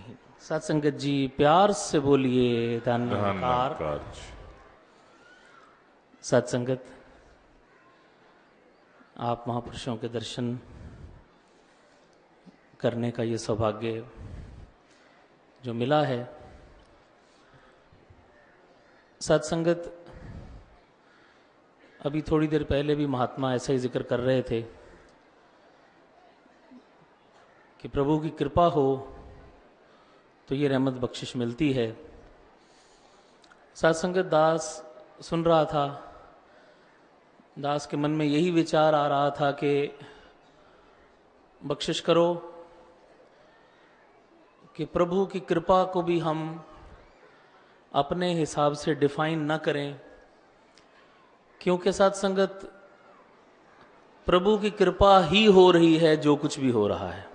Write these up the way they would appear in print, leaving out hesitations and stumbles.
नहीं। सत्संगत जी प्यार से बोलिए धन्यवाद। सत्संगत, आप महापुरुषों के दर्शन करने का ये सौभाग्य जो मिला है। सत्संगत, अभी थोड़ी देर पहले भी महात्मा ऐसा ही जिक्र कर रहे थे कि प्रभु की कृपा हो तो ये रहमत बख्शिश मिलती है। सत्संगत, दास सुन रहा था, दास के मन में यही विचार आ रहा था कि बख्शिश करो कि प्रभु की कृपा को भी हम अपने हिसाब से डिफाइन न करें, क्योंकि सत्संगत प्रभु की कृपा ही हो रही है जो कुछ भी हो रहा है।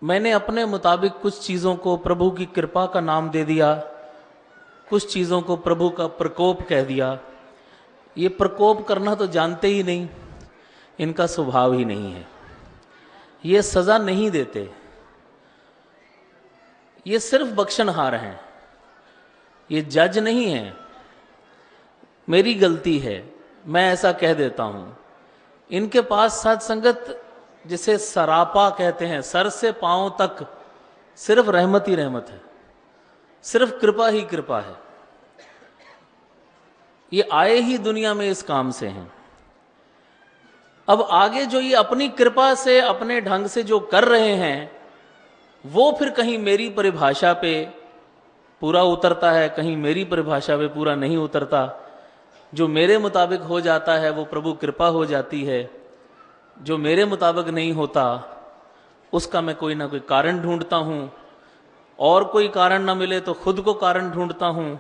मैंने अपने मुताबिक कुछ चीज़ों को प्रभु की कृपा का नाम दे दिया, कुछ चीज़ों को प्रभु का प्रकोप कह दिया। ये प्रकोप करना तो जानते ही नहीं, इनका स्वभाव ही नहीं है। ये सज़ा नहीं देते, ये सिर्फ बख्शनहार हैं, ये जज नहीं है। मेरी गलती है, मैं ऐसा कह देता हूं। इनके पास सत्संगत जिसे सरापा कहते हैं, सर से पांव तक सिर्फ रहमत ही रहमत है, सिर्फ कृपा ही कृपा है। ये आए ही दुनिया में इस काम से हैं। अब आगे जो ये अपनी कृपा से अपने ढंग से जो कर रहे हैं, वो फिर कहीं मेरी परिभाषा पे पूरा उतरता है, कहीं मेरी परिभाषा पे पूरा नहीं उतरता। जो मेरे मुताबिक हो जाता है वो प्रभु कृपा हो जाती है, जो मेरे मुताबिक नहीं होता उसका मैं कोई ना कोई कारण ढूंढता हूं, और कोई कारण ना मिले तो खुद को कारण ढूंढता हूं,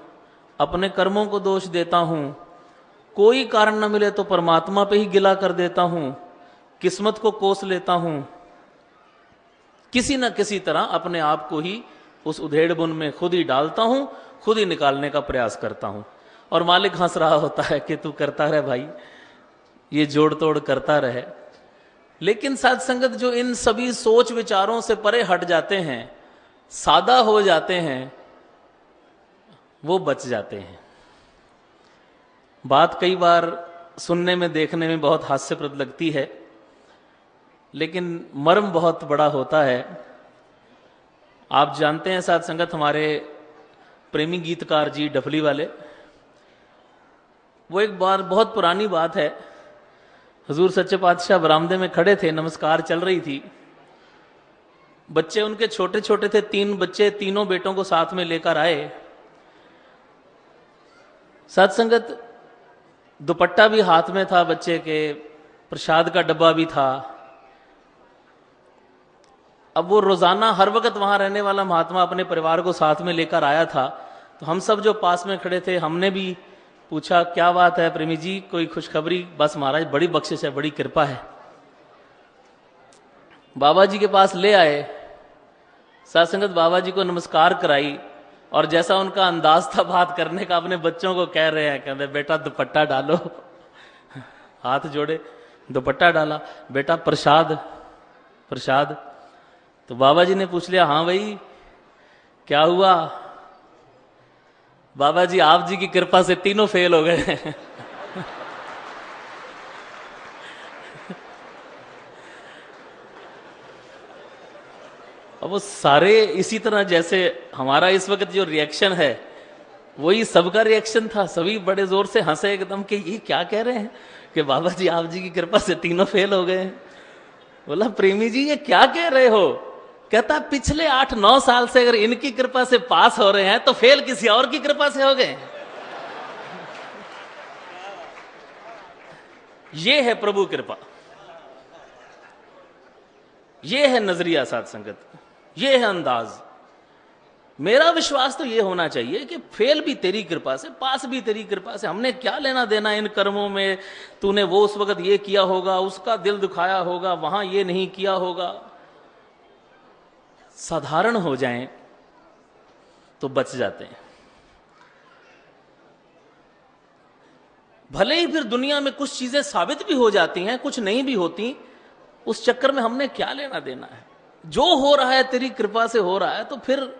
अपने कर्मों को दोष देता हूं, कोई कारण ना मिले तो परमात्मा पे ही गिला कर देता हूं, किस्मत को कोस लेता हूं। किसी न किसी तरह अपने आप को ही उस उधेड़ बुन में खुद ही डालता हूं, खुद ही निकालने का प्रयास करता हूं। और मालिक हंस रहा होता है कि तू करता रहे भाई, ये जोड़ तोड़ करता रहे। लेकिन सत्संगत, जो इन सभी सोच विचारों से परे हट जाते हैं, सादा हो जाते हैं, वो बच जाते हैं। बात कई बार सुनने में देखने में बहुत हास्यप्रद लगती है, लेकिन मर्म बहुत बड़ा होता है। आप जानते हैं सत्संगत, हमारे प्रेमी गीतकार जी डफली वाले, वो एक बार बहुत पुरानी बात है, हुजूर सच्चे पातशाह बरामदे में खड़े थे, नमस्कार चल रही थी। बच्चे उनके छोटे छोटे थे, 3 बच्चे, तीनों बेटों को साथ में लेकर आए। सत्संगत, दुपट्टा भी हाथ में था बच्चे के, प्रसाद का डब्बा भी था। अब वो रोजाना हर वक्त वहां रहने वाला महात्मा अपने परिवार को साथ में लेकर आया था। तो हम सब जो पास में खड़े थे, हमने भी पूछा क्या बात है प्रेमी जी, कोई खुशखबरी? बस महाराज बड़ी बख्शिश है, बड़ी कृपा है। बाबा जी के पास ले आए, सत्संगत बाबा जी को नमस्कार कराई, और जैसा उनका अंदाज था बात करने का, अपने बच्चों को कह रहे हैं, कहते बेटा दुपट्टा डालो। हाथ जोड़े, दुपट्टा डाला, बेटा प्रसाद प्रसाद। तो बाबा जी ने पूछ लिया, हाँ भाई क्या हुआ? बाबा जी आप जी की कृपा से तीनों फेल हो गए। अब वो सारे इसी तरह, जैसे हमारा इस वक्त जो रिएक्शन है वही सबका रिएक्शन था। सभी बड़े जोर से हंसे एकदम कि ये क्या कह रहे हैं कि बाबा जी आप जी की कृपा से तीनों फेल हो गए। बोला प्रेमी जी ये क्या कह रहे हो? कहता पिछले 8-9 साल से अगर इनकी कृपा से पास हो रहे हैं तो फेल किसी और की कृपा से हो गए। ये है प्रभु कृपा, ये है नजरिया सत्संगत, ये है अंदाज। मेरा विश्वास तो ये होना चाहिए कि फेल भी तेरी कृपा से, पास भी तेरी कृपा से। हमने क्या लेना देना इन कर्मों में? तूने वो उस वक्त ये किया होगा, उसका दिल दुखाया होगा, वहां ये नहीं किया होगा। साधारण हो जाएं तो बच जाते हैं। भले ही फिर दुनिया में कुछ चीजें साबित भी हो जाती हैं, कुछ नहीं भी होती, उस चक्कर में हमने क्या लेना देना है। जो हो रहा है तेरी कृपा से हो रहा है, तो फिर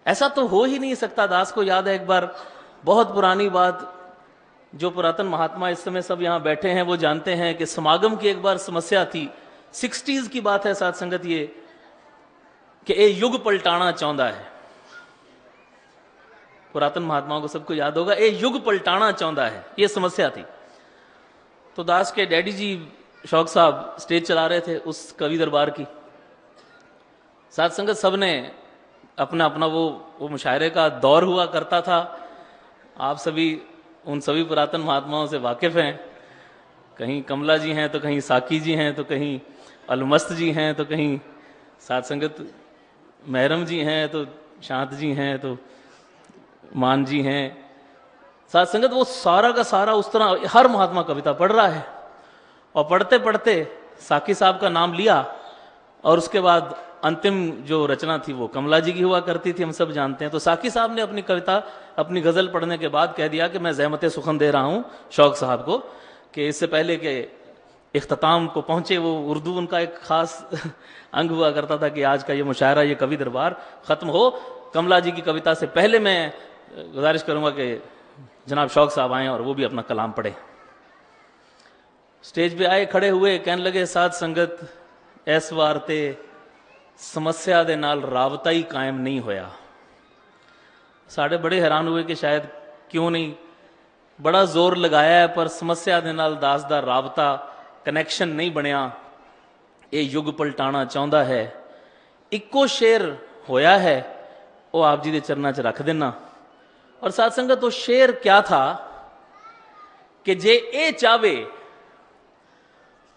ऐसा तो हो ही नहीं सकता। दास को याद है एक बार, बहुत पुरानी बात, जो पुरातन महात्मा इस समय सब यहां बैठे हैं वो जानते हैं कि समागम की एक बार समस्या थी। 60s की बात है साथ संगत ये, कि ये युग पलटाना चाहता है। पुरातन महात्माओं को सबको याद होगा, ये युग पलटाना चाहता है, ये समस्या थी। तो दास के डैडी जी शौक साहब स्टेज चला रहे थे उस कवि दरबार की। साथ संगत सबने अपना अपना वो मुशायरे का दौर हुआ करता था। आप सभी उन सभी पुरातन महात्माओं से वाकिफ हैं। कहीं कमला जी हैं, तो कहीं साकी जी हैं, तो कहीं अलमस्त जी हैं, तो कहीं साथ संगत महरम जी हैं, तो शांत जी हैं, तो मान जी हैं। साथ संगत वो सारा का सारा उस तरह हर महात्मा कविता पढ़ रहा है, और पढ़ते पढ़ते साकी साहब का नाम लिया, और उसके बाद अंतिम जो रचना थी वो कमला जी की हुआ करती थी, हम सब जानते हैं। तो साकी साहब ने अपनी कविता, अपनी गजल पढ़ने के बाद कह दिया कि मैं ज़हमत सुखन दे रहा हूं शौक साहब को, कि इससे पहले के इख्तिताम को पहुंचे, वो उर्दू उनका एक खास अंग हुआ करता था कि आज का ये मुशायरा, ये कवि दरबार खत्म हो, कमला जी की कविता से पहले मैं गुजारिश करूंगा कि जनाब शौक साहब आए और वो भी अपना कलाम पढ़े। स्टेज पे आए, खड़े हुए, कहने लगे, साथ संगत इस वार ते समस्या दे नाल राबता ही कायम नहीं होया। साढ़े बड़े हैरान हुए कि शायद क्यों नहीं, बड़ा जोर लगाया है पर समस्या दे नाल दास दा राबता, कनैक्शन नहीं बनया। ये युग पलटाना चाहता है। इक्को शेर होया है, वो आप जी दे चरना च रख देना। और साथ संगत वो शेर क्या था कि जे ए चावे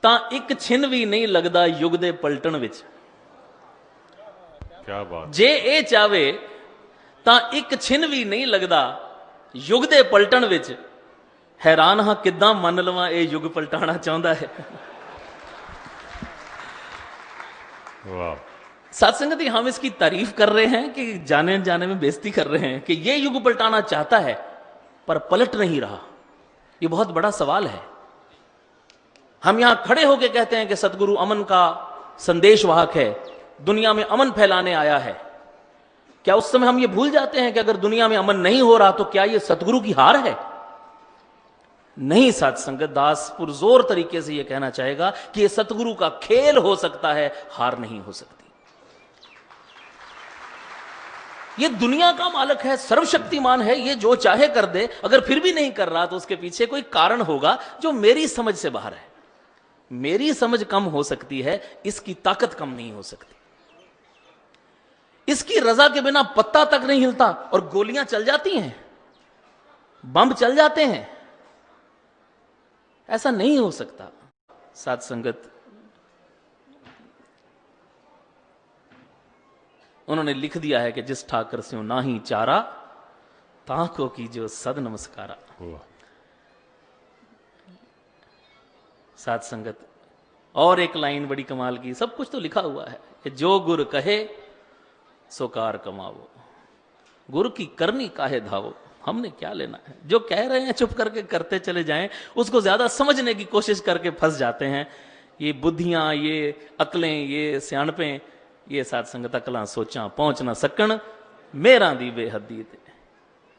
तां एक छिन भी नहीं लगदा युग दे पलटन विच। क्या बात। जे ए चावे तां एक छिन भी नहीं लगदा युग दे पलटन विच। हैरान हां किदां मन लवां ये युग पलटाना चाहता है। वाह। साथ संगत ही हम इसकी तारीफ कर रहे हैं कि जाने जाने में बेइज्जती कर रहे हैं कि ये युग पलटाना चाहता है पर पलट नहीं रहा। ये बहुत बड़ा सवाल है। हम यहां खड़े होकर कहते हैं कि सतगुरु अमन का संदेश वाहक है, दुनिया में अमन फैलाने आया है। क्या उस समय हम ये भूल जाते हैं कि अगर दुनिया में अमन नहीं हो रहा तो क्या ये सतगुरु की हार है? नहीं, साथ संगत, दास पुरजोर तरीके से यह कहना चाहेगा कि यह सतगुरु का खेल हो सकता है, हार नहीं हो सकती। यह दुनिया का मालिक है, सर्वशक्तिमान है, यह जो चाहे कर दे। अगर फिर भी नहीं कर रहा तो उसके पीछे कोई कारण होगा जो मेरी समझ से बाहर है। मेरी समझ कम हो सकती है, इसकी ताकत कम नहीं हो सकती। इसकी रजा के बिना पत्ता तक नहीं हिलता और गोलियां चल जाती हैं, बम चल जाते हैं। ऐसा नहीं हो सकता। साथ संगत, उन्होंने लिख दिया है कि जिस ठाकर से ना ही चारा, ताको की जो सद नमस्कारा। साथ संगत, और एक लाइन बड़ी कमाल की, सब कुछ तो लिखा हुआ है कि जो गुर कहे सो कार कमावो, गुरु की करनी काहे धावो। हमने क्या लेना है? जो कह रहे हैं चुप करके करते चले जाएं, उसको ज्यादा समझने की कोशिश करके फंस जाते हैं। ये बुद्धियां, ये अकलें, ये सियाणपें, ये साथ संगत अकलां सोचा पहुंच ना सकन, मेरा दी बेहदी ते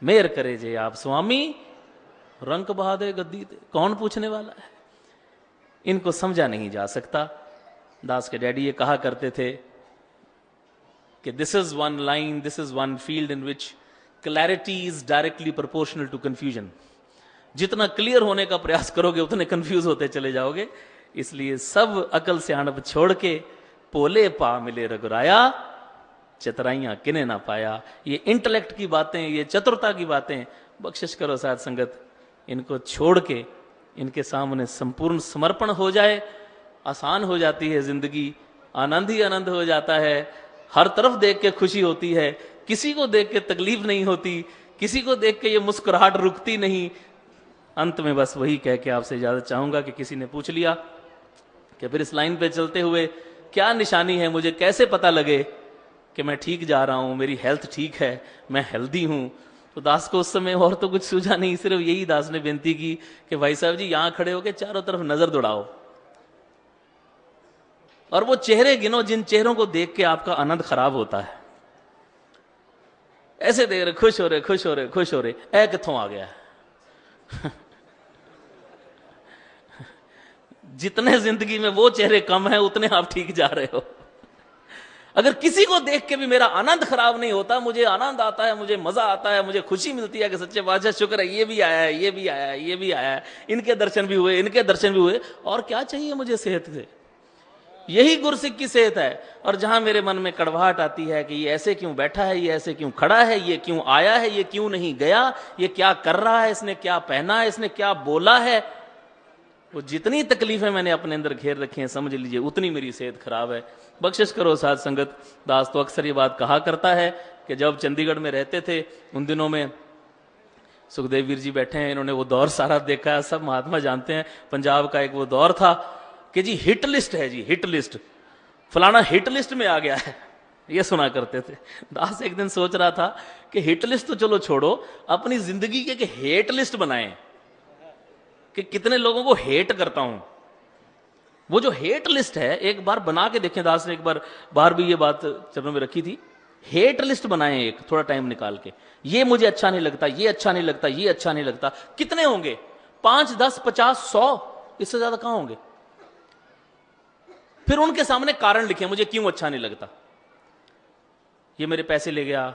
मेर करे जे आप स्वामी, रंक बहा दे गद्दी ते। कौन पूछने वाला है? इनको समझा नहीं जा सकता। दास के डैडी ये कहा करते थे कि this is one line, this is one field in which clarity is directly proportional to confusion. जितना क्लियर होने का प्रयास करोगे उतने कंफ्यूज होते चले जाओगे। इसलिए सब अकल से आनप छोड़ के पोले पा मिले रघुराया, चतुराइयां किने ना पाया। ये इंटेलेक्ट की बातें, ये चतुरता की बातें बख्शिश करो साथ संगत, इनको छोड़ के इनके सामने संपूर्ण समर्पण हो जाए, आसान हो जाती है जिंदगी, आनंद ही आनंद हो जाता है। हर तरफ देख के खुशी होती है, किसी को देख के तकलीफ नहीं होती, किसी को देख के ये मुस्कुराहट रुकती नहीं। अंत में बस वही कह के आपसे इजाजत चाहूंगा कि किसी ने पूछ लिया कि फिर इस लाइन पे चलते हुए क्या निशानी है, मुझे कैसे पता लगे कि मैं ठीक जा रहा हूं, मेरी हेल्थ ठीक है, मैं हेल्दी हूं। तो दास को उस समय और तो कुछ सूझा नहीं, सिर्फ यही दास ने बेनती की कि भाई साहब जी यहां खड़े होकर चारों तरफ नजर दौड़ाओ। और वो चेहरे गिनो जिन चेहरों को देख के आपका आनंद खराब होता है। ऐसे देख रहे, खुश हो रहे, खुश हो रहे, खुश हो रहे, ऐ कित्थों आ गया। जितने जिंदगी में वो चेहरे कम है उतने आप ठीक जा रहे हो। अगर किसी को देख के भी मेरा आनंद खराब नहीं होता, मुझे आनंद आता है, मुझे मजा आता है, मुझे खुशी मिलती है कि सच्चे बादशाह शुक्र है, ये भी आया है, ये भी आया है, ये भी आया है, इनके दर्शन भी हुए, इनके दर्शन भी हुए, और क्या चाहिए मुझे सेहत से। यही गुरसिक की सेहत है। और जहां मेरे मन में कड़वाहट आती है कि ये ऐसे क्यों बैठा है, ये ऐसे क्यों खड़ा है, ये क्यों आया है, ये क्यों नहीं गया, ये क्या कर रहा है, इसने क्या पहना है, इसने क्या बोला है, वो जितनी तकलीफें मैंने अपने अंदर घेर रखी हैं, समझ लीजिए उतनी मेरी सेहत खराब है। बख्शिश करो साध संगत। दास तो अक्सर ये बात कहा करता है कि जब चंडीगढ़ में रहते थे उन दिनों में, सुखदेव वीर जी बैठे हैं, इन्होंने वो दौर सारा देखा है, सब महात्मा जानते हैं। पंजाब का एक वो दौर था कि जी हिट लिस्ट है, जी हिट लिस्ट, फलाना हिट लिस्ट में आ गया है, ये सुना करते थे। दास एक दिन सोच रहा था कि हिट लिस्ट तो चलो छोड़ो, अपनी जिंदगी के हेट लिस्ट बनाएं कि कितने लोगों को हेट करता हूं। वो जो हेट लिस्ट है एक बार बना के देखें। दास ने एक बार बाहर भी ये बात चरणों में रखी थी, हेट लिस्ट बनाएं एक थोड़ा टाइम निकाल के, ये मुझे अच्छा नहीं लगता, ये अच्छा नहीं लगता, ये अच्छा नहीं लगता। कितने होंगे? 5, 10, 50, 100, इससे ज्यादा कहां होंगे? फिर उनके सामने कारण लिखे, मुझे क्यों अच्छा नहीं लगता। ये मेरे पैसे ले गया,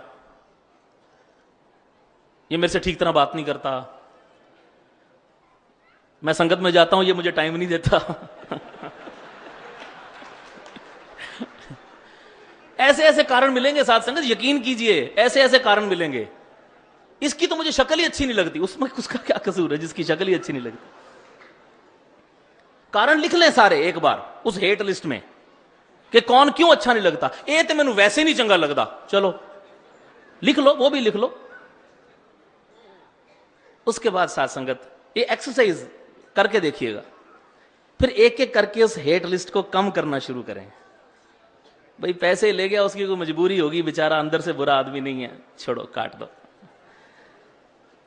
ये मेरे से ठीक तरह बात नहीं करता, मैं संगत में जाता हूं ये मुझे टाइम नहीं देता। ऐसे ऐसे कारण मिलेंगे साथ संगत, यकीन कीजिए ऐसे ऐसे कारण मिलेंगे। इसकी तो मुझे शक्ल ही अच्छी नहीं लगती, उसमें उसका क्या कसूर है जिसकी शक्ल ही अच्छी नहीं लगती। कारण लिख लें सारे एक बार उस हेट लिस्ट में कि कौन क्यों अच्छा नहीं लगता। ए तो मैनू वैसे नहीं चंगा लगता, चलो लिख लो, वो भी लिख लो। उसके बाद साथ संगत ये एक्सरसाइज करके देखिएगा, फिर एक एक करके उस हेट लिस्ट को कम करना शुरू करें। भाई पैसे ले गया, उसकी कोई मजबूरी होगी, बेचारा अंदर से बुरा आदमी नहीं है, छोड़ो काट दो।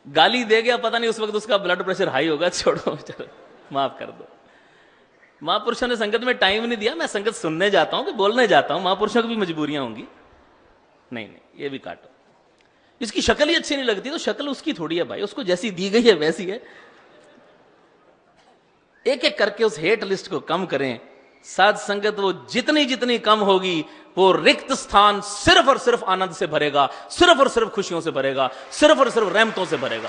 गाली दे गया, पता नहीं उस वक्त उसका ब्लड प्रेशर हाई होगा, छोड़ो चलो माफ कर दो। महापुरुषों ने संगत में टाइम नहीं दिया, मैं संगत सुनने जाता हूं कि बोलने जाता हूं, महापुरुषों की भी मजबूरियां होंगी, नहीं नहीं ये भी काटो। इसकी शक्ल ही अच्छी नहीं लगती तो शक्ल उसकी थोड़ी है भाई, उसको जैसी दी गई है वैसी है। एक एक करके उस हेट लिस्ट को कम करें। साध संगत वो जितनी जितनी कम होगी, वो रिक्त स्थान सिर्फ और सिर्फ आनंद से भरेगा, सिर्फ और सिर्फ खुशियों से भरेगा, सिर्फ और सिर्फ रहमतों से भरेगा।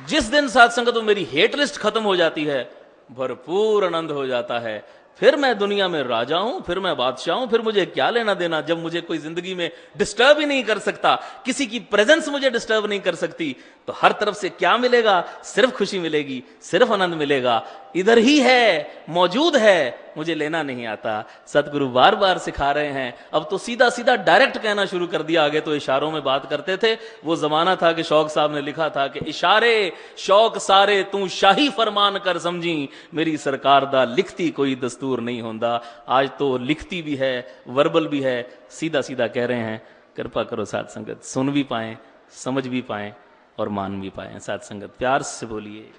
जिस दिन साध संगत वो मेरी हेट लिस्ट खत्म हो जाती है, भरपूर आनंद हो जाता है। फिर मैं दुनिया में राजा हूं, फिर मैं बादशाह हूं, फिर मुझे क्या लेना देना। जब मुझे कोई जिंदगी में डिस्टर्ब ही नहीं कर सकता, किसी की प्रेजेंस मुझे डिस्टर्ब नहीं कर सकती, तो हर तरफ से क्या मिलेगा? सिर्फ खुशी मिलेगी, सिर्फ आनंद मिलेगा। इधर ही है, मौजूद है, मुझे लेना नहीं आता। सतगुरु बार बार सिखा रहे हैं। अब तो सीधा सीधा डायरेक्ट कहना शुरू कर दिया, आगे तो इशारों में बात करते थे। वो जमाना था कि शौक साहब ने लिखा था कि इशारे शौक सारे तू शाही फरमान कर समझी, मेरी सरकार दा लिखती कोई दस्तूर नहीं होंदा। आज तो लिखती भी है, वर्बल भी है, सीधा सीधा कह रहे हैं। कृपा करो साध संगत, सुन भी पाएं, समझ भी पाएं और मान भी पाएं। साध संगत प्यार से बोलिए।